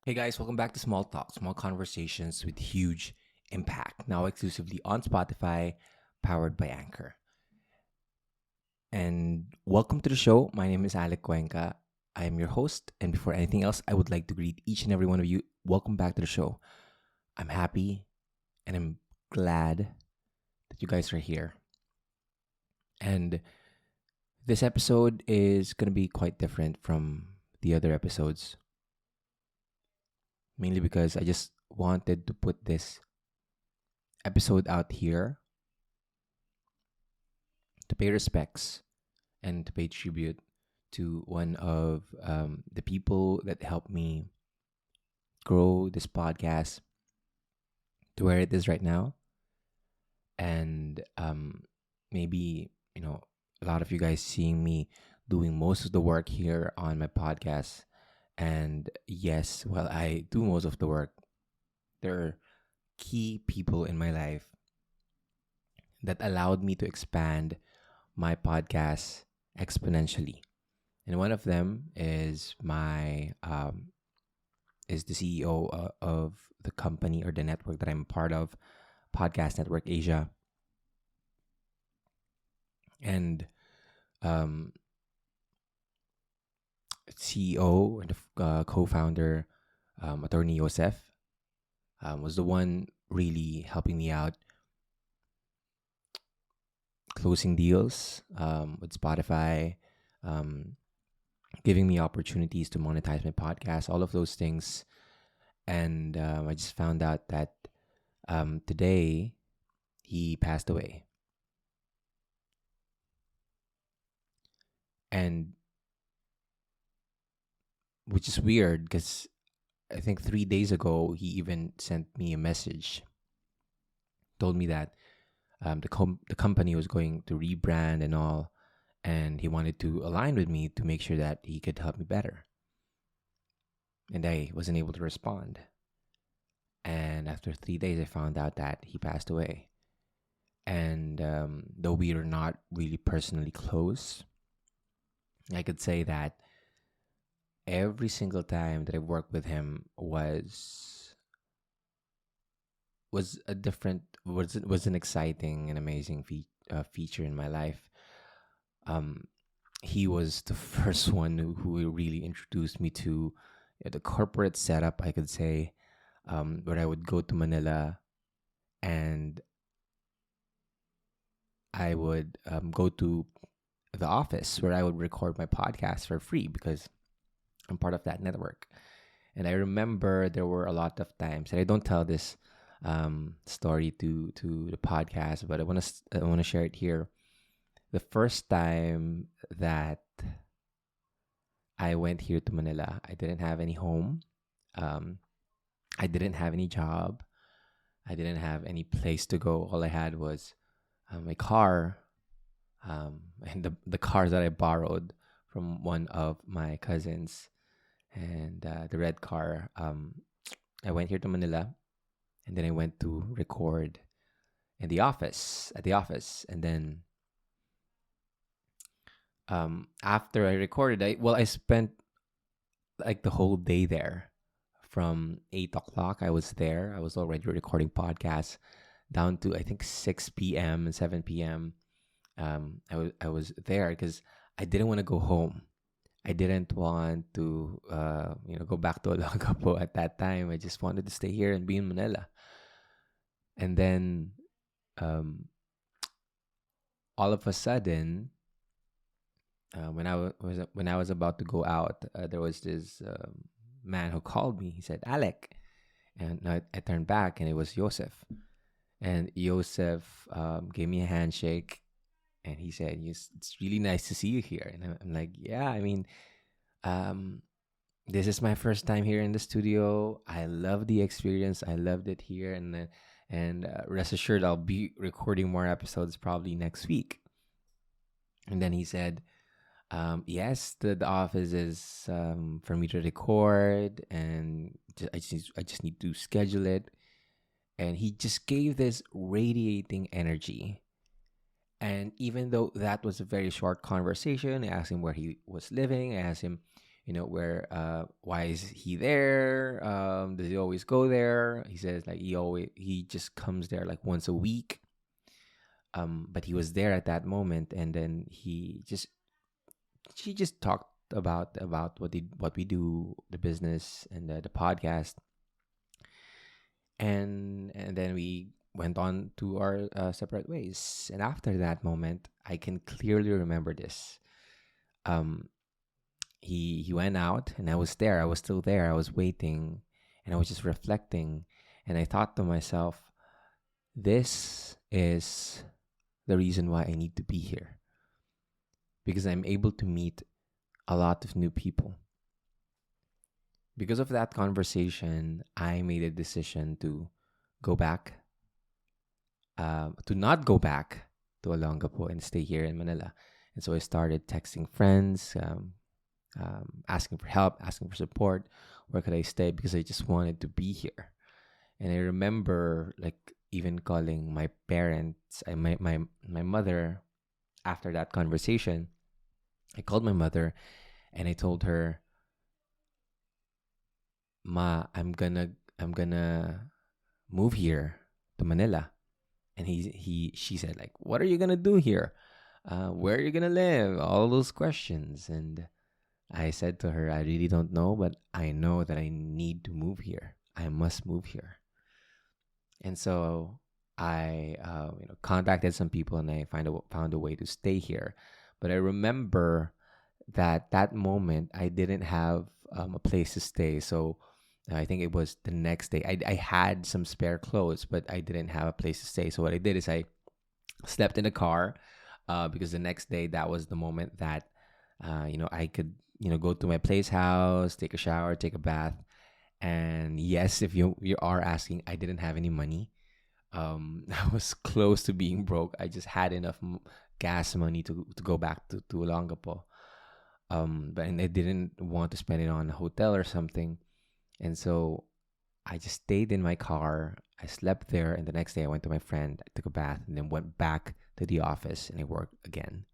Hey guys, welcome back to Small Talk, small conversations with huge impact. Now exclusively on Spotify, powered by Anchor. And welcome to the show. My name is Alec. I am your host. And before anything else, I would like to greet each and every one of you. Welcome back to the show. I'm happy and I'm glad that you guys are here. And this episode is going to be quite different from the other episodes, mainly because I just wanted to put this episode out here to pay respects and to pay tribute to one of the people that helped me grow this podcast to where it is right now. And maybe, a lot of you guys seeing me doing most of the work here on my podcast. And yes, while I do most of the work, there are key people in my life that allowed me to expand my podcast exponentially. And one of them is my is the CEO of the company or the network that I'm part of, Podcast Network Asia, and um, CEO and co-founder, Attorney Joseph, was the one really helping me out closing deals with Spotify, um, giving me opportunities to monetize my podcast, all of those things. And I just found out that today he passed away. And which is weird because I think 3 days ago he even sent me a message, told me that the company was going to rebrand and all, and he wanted to align with me to make sure that he could help me better. And I wasn't able to respond. And after 3 days, I found out that he passed away. And though we are not really personally close, I could say that every single time that I worked with him was a different was an exciting and amazing feature in my life. Um, he was the first one who really introduced me to the corporate setup, I could say, where I would go to Manila and I would go to the office where I would record my podcast for free because I'm part of that network. And I remember there were a lot of times, and I don't tell this story to the podcast, but I want to share it here. The first time that I went here to Manila, I didn't have any home. Um, I didn't have any job. I didn't have any place to go. All I had was my car, and the cars that I borrowed from one of my cousins, and the red car. I went here to Manila, and then I went to record in the office at the office, and then after I recorded, I spent like the whole day there. From 8 o'clock, I was there. I was already recording podcasts down to I think 6 p.m. and 7 p.m. I was there because I didn't want to go home. I didn't want to go back to Olongapo at that time. I just wanted to stay here and be in Manila. And then um, all of a sudden, when I was about to go out, there was this man who called me. He said, "Alec," and I turned back, and it was Joseph. And Joseph gave me a handshake, and he said, "Yes, it's really nice to see you here." And I'm like, "Yeah, I mean, um, this is my first time here in the studio. I love the experience. I loved it here, and rest assured, I'll be recording more episodes probably next week." And then he said, yes, the office is for me to record, and I just need to schedule it. And he just gave this radiating energy. And even though that was a very short conversation, I asked him where he was living. I asked him, where why is he there? Does he always go there? He says like he just comes there like once a week. But he was there at that moment, and then she just talked about what we do, the business and the podcast, and then we went on to our separate ways. And after that moment, I can clearly remember this. Um, he went out, and I was there. I was still there. I was waiting, and I was just reflecting, and I thought to myself, this is the reason why I need to be here, because I'm able to meet a lot of new people. Because of that conversation, I made a decision to go back, to not go back to Olongapo and stay here in Manila. And so I started texting friends, asking for help, asking for support. Where could I stay? Because I just wanted to be here. And I remember like even calling my parents, my mother. After that conversation, I called my mother and I told her, "Ma, I'm gonna move here to Manila." And she said like, "What are you gonna do here? Where are you gonna live?" All those questions. And I said to her, "I really don't know, but I know that I need to move here. I must move here." And so I contacted some people, and I found a way to stay here. But I remember that moment I didn't have a place to stay. So I think it was the next day. I had some spare clothes, but I didn't have a place to stay. So what I did is I slept in the car, because the next day, that was the moment that I could go to my place house, take a shower, take a bath. And yes, if you are asking, I didn't have any money. I was close to being broke. I just had enough gas money to go back to Olongapo. But and I didn't want to spend it on a hotel or something. And so I just stayed in my car. I slept there, and the next day I went to my friend, I took a bath, and then went back to the office and I worked again.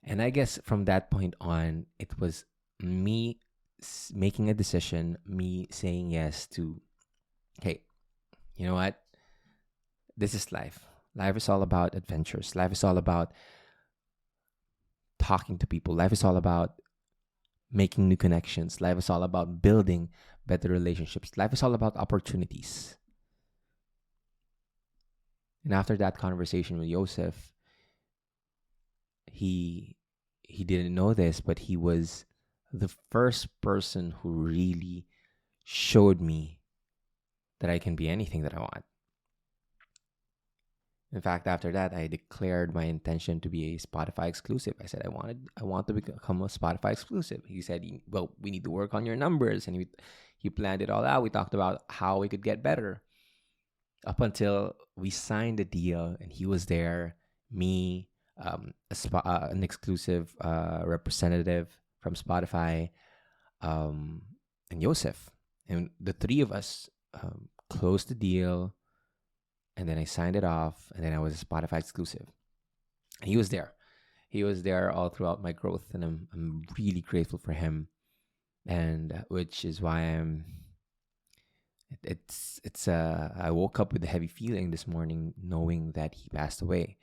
And I guess from that point on, it was me making a decision, me saying yes to, hey, you know what? This is life. Life is all about adventures. Life is all about talking to people. Life is all about making new connections. Life is all about building better relationships. Life is all about opportunities. And after that conversation with Joseph, he didn't know this, but he was the first person who really showed me that I can be anything that I want. In fact, after that, I declared my intention to be a Spotify exclusive. I said I want to become a Spotify exclusive. He said, "Well, we need to work on your numbers," and he planned it all out. We talked about how we could get better, up until we signed the deal, and he was there. Me, an exclusive representative from Spotify, and Joseph, and the three of us closed the deal. And then I signed it off, and then I was a Spotify exclusive. And he was there. He was there all throughout my growth, and I'm really grateful for him. And which is why I woke up with a heavy feeling this morning, knowing that he passed away.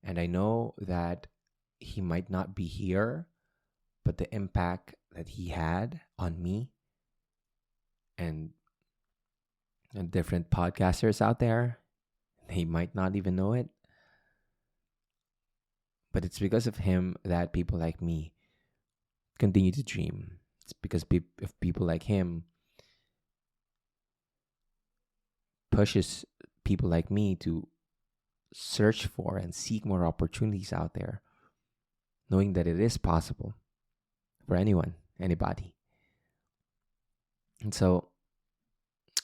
And I know that he might not be here, but the impact that he had on me and different podcasters out there, he might not even know it. But it's because of him that people like me continue to dream. It's because of people like him pushes people like me to search for and seek more opportunities out there, knowing that it is possible for anyone, anybody. And so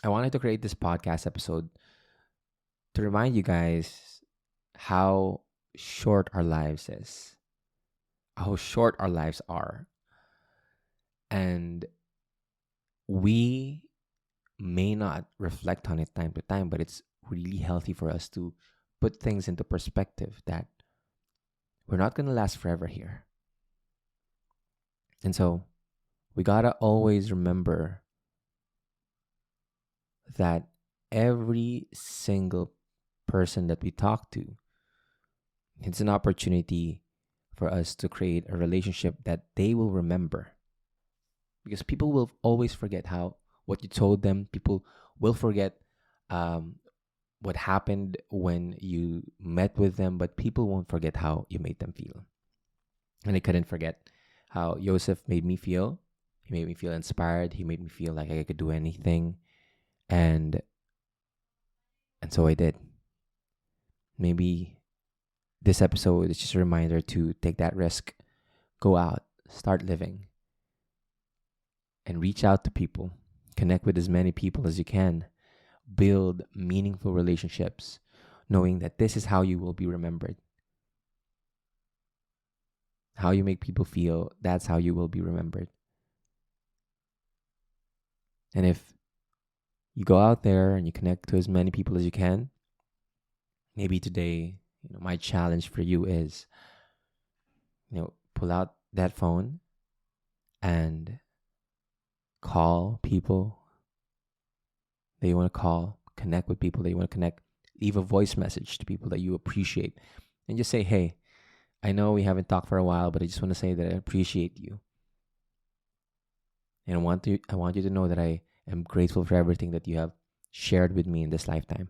I wanted to create this podcast episode to remind you guys how short our lives is, how short our lives are. And we may not reflect on it time to time, but it's really healthy for us to put things into perspective that we're not going to last forever here. And so We gotta always remember that every single person that we talk to, it's an opportunity for us to create a relationship that they will remember. Because people will always forget what you told them. People will forget um, what happened when you met with them, but people won't forget how you made them feel. And I couldn't forget how Joseph made me feel. He made me feel inspired. He made me feel like I could do anything, and so I did. Maybe this episode is just a reminder to take that risk, go out, start living, and reach out to people. Connect with as many people as you can. Build meaningful relationships, knowing that this is how you will be remembered. How you make people feel, that's how you will be remembered. And if you go out there and you connect to as many people as you can, maybe today, my challenge for you is, pull out that phone and call people that you want to call, connect with people that you want to connect, leave a voice message to people that you appreciate, and just say, hey, I know we haven't talked for a while, but I just want to say that I appreciate you. And I want you to know that I am grateful for everything that you have shared with me in this lifetime.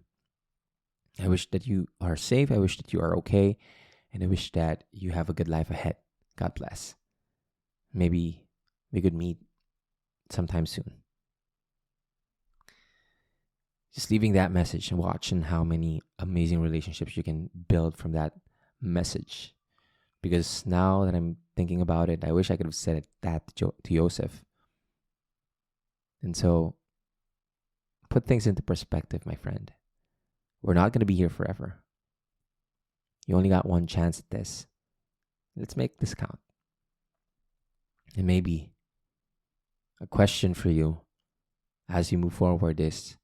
I wish that you are safe. I wish that you are okay. And I wish that you have a good life ahead. God bless. Maybe we could meet sometime soon. Just leaving that message and watching how many amazing relationships you can build from that message. Because now that I'm thinking about it, I wish I could have said that to Joseph. And so, put things into perspective, my friend. We're not going to be here forever. You only got one chance at this. Let's make this count. And maybe a question for you as you move forward is,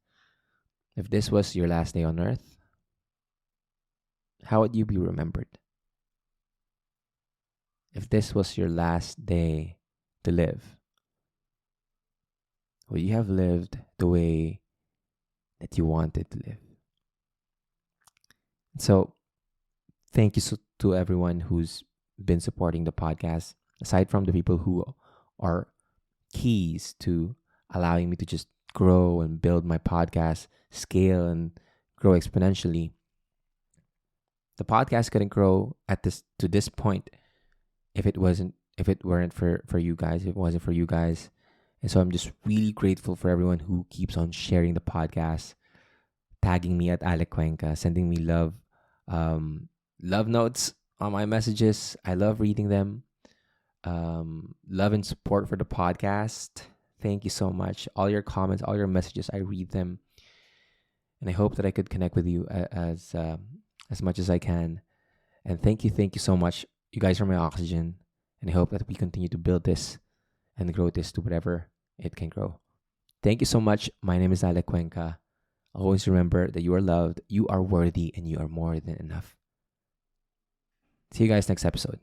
if this was your last day on earth, how would you be remembered? If this was your last day to live, would you have lived the way that you wanted to live? So, thank you to everyone who's been supporting the podcast, aside from the people who are keys to allowing me to just grow and build my podcast, scale and grow exponentially. The podcast couldn't grow to this point if it weren't for you guys, if it wasn't for you guys. And so I'm just really grateful for everyone who keeps on sharing the podcast, tagging me at Alec, sending me love notes on my messages. I love reading them. Love and support for the podcast. Thank you so much. All your comments, all your messages, I read them. And I hope that I could connect with you as much as I can. And thank you so much. You guys are my oxygen. And I hope that we continue to build this and grow this to whatever it can grow. Thank you so much. My name is Alec. Always remember that you are loved, you are worthy, and you are more than enough. See you guys next episode.